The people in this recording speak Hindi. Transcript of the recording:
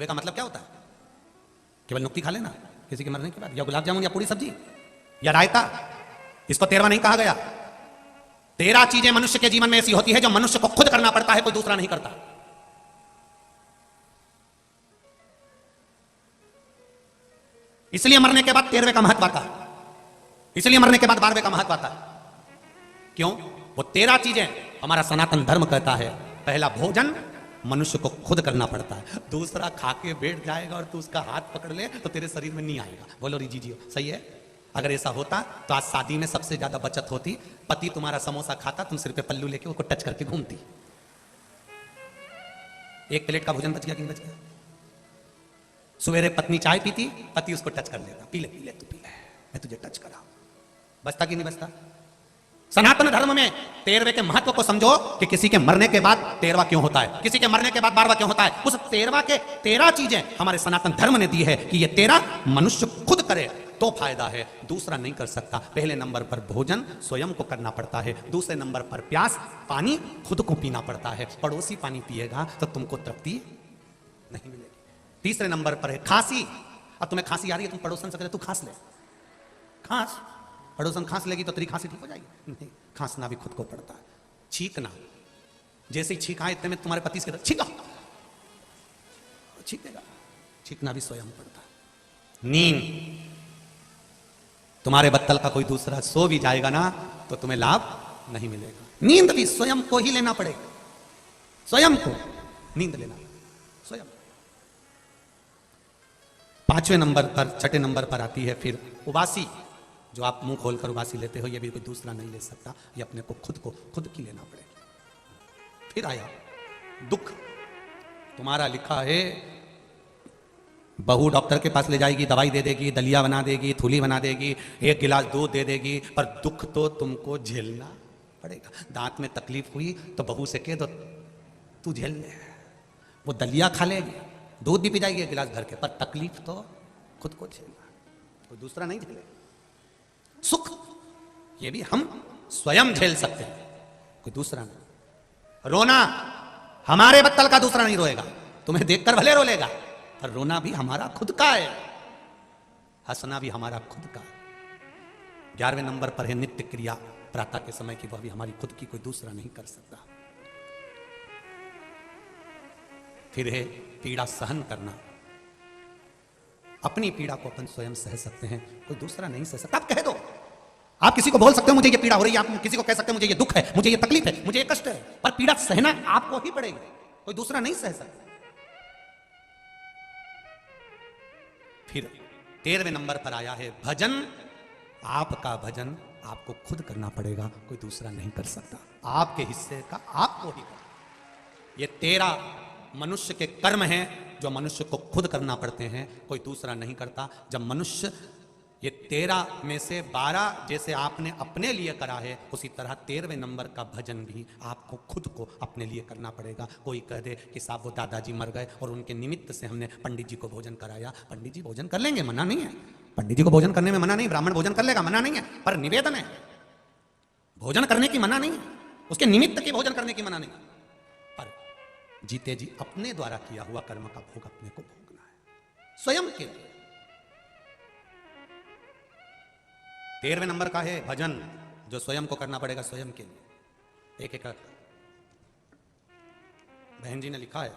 13वें का मतलब क्या होता है? केवल नुक्ती खा लेना किसी के मरने के बाद, या गुलाब जामुन या पूरी सब्जी या रायता, इसको 13वां नहीं कहा गया। 13 चीजें मनुष्य के जीवन में ऐसी होती है जो मनुष्य को खुद करना पड़ता है, कोई दूसरा नहीं करता। इसलिए मरने के बाद 13वें का महत्व आता है, इसलिए मरने के बाद 12वें का महत्व आता है। क्यों? वो 13 चीजें हमारा सनातन धर्म कहता है। पहला, भोजन मनुष्य को खुद करना पड़ता है। दूसरा, खा के बैठ जाएगा और तू उसका हाथ पकड़ ले तो तेरे शरीर में नहीं आएगा। बोलो री जी, सही है? अगर ऐसा होता तो आज शादी में सबसे ज्यादा बचत होती। पति तुम्हारा समोसा खाता, तुम सिर पे पल्लू लेके उसको टच करके घूमती। एक प्लेट का भोजन बच गया कि नहीं बच गया? सवेरे पत्नी चाय पीती, पति उसको टच कर लेता, पी ले तू पी ले, मैं तुझे टच करा। बचता कि नहीं बचता? सनातन धर्म में 13वें के महत्व को समझो कि किसी के मरने के बाद 13वां क्यों होता है, किसी के मरने के बाद 12वां क्यों होता है। उस 13वां के 13 चीजें हमारे सनातन धर्म ने दी है कि ये 13 मनुष्य खुद करे तो फायदा है, दूसरा नहीं कर सकता। पहले नंबर पर भोजन स्वयं को करना पड़ता है, दूसरे नंबर पर प्यास, पानी खुद को पीना पड़ता है। पड़ोसी पानी पिएगा तो तुमको तृप्ति नहीं मिलेगी। तीसरे नंबर पर है खांसी। अब तुम्हें खांसी आ रही है, तुम पड़ोसन से कहे तू खांस ले, खांस, पड़ोसन खांस लेगी तो तेरी खांसी ठीक हो जाएगी? नहीं, खांसना भी खुद को पड़ता है। छींकना, जैसे ही छींका इतने में तुम्हारे पति से छींका, छींकेगा, छींकना भी स्वयं पड़ता है। नींद, तुम्हारे बत्तल का कोई दूसरा सो भी जाएगा ना तो तुम्हें लाभ नहीं मिलेगा। नींद भी स्वयं को ही लेना पड़ेगा, स्वयं को नींद लेना स्वयं। 5वें नंबर पर, 6ठे नंबर पर आती है फिर उबासी। जो आप मुंह खोलकर उबासी लेते हो, ये भी कोई दूसरा नहीं ले सकता, ये अपने को खुद की लेना पड़ेगा। फिर आया दुख। तुम्हारा लिखा है बहू डॉक्टर के पास ले जाएगी, दवाई दे देगी, दलिया बना देगी, थूली बना देगी, 1 गिलास दूध दे देगी, पर दुख तो तुमको झेलना पड़ेगा। दांत में तकलीफ हुई तो बहू से कह दो तू झेल ले, वो दलिया खा लेगी, दूध भी पी जाएगी 1 गिलास भर के, पर तकलीफ तो खुद को झेलना, कोई दूसरा नहीं झेलेगा। सुख, ये भी हम स्वयं झेल सकते हैं, कोई दूसरा नहीं। रोना, हमारे बत्तल का दूसरा नहीं रोएगा, तुम्हें देखकर भले रो लेगा, पर रोना भी हमारा खुद का है, हंसना भी हमारा खुद का। 11वें नंबर पर है नित्य क्रिया, प्रातः के समय की, वह भी हमारी खुद की, कोई दूसरा नहीं कर सकता। फिर है पीड़ा सहन करना। अपनी पीड़ा को अपन स्वयं सह सकते हैं, कोई दूसरा नहीं सह सकता। आप कह दो, आप किसी को बोल सकते हो मुझे ये पीड़ा हो रही है, आप किसी को कह सकते हो मुझे ये दुख है, मुझे ये तकलीफ है, मुझे ये कष्ट है, पर पीड़ा सहना आपको ही पड़ेगी, कोई दूसरा नहीं सह सकता। फिर 13वें नंबर पर आया है भजन। आपका भजन आपको खुद करना पड़ेगा, कोई दूसरा नहीं कर सकता, आपके हिस्से का आपको ही करना। ये 13 मनुष्य के कर्म हैं जो मनुष्य को खुद करना पड़ते हैं, कोई दूसरा नहीं करता। जब मनुष्य ये 13 में से 12 जैसे आपने अपने लिए करा है, उसी तरह 13वें नंबर का भजन भी आपको खुद को अपने लिए करना पड़ेगा। कोई कह दे कि साहब वो दादाजी मर गए और उनके निमित्त से हमने पंडित जी को भोजन कराया, पंडित जी भोजन कर लेंगे, मना नहीं है, पंडित जी को भोजन करने में मना नहीं, ब्राह्मण भोजन कर लेगा, मना नहीं है, पर निवेदन है, भोजन करने की मना नहीं है, उसके निमित्त के भोजन करने की मना नहीं, पर जीते जी अपने द्वारा किया हुआ कर्म का भोग अपने को भोगना है, स्वयं के लिए। 13वें नंबर का है भजन, जो स्वयं को करना पड़ेगा, स्वयं के लिए। एक बहन जी ने लिखा है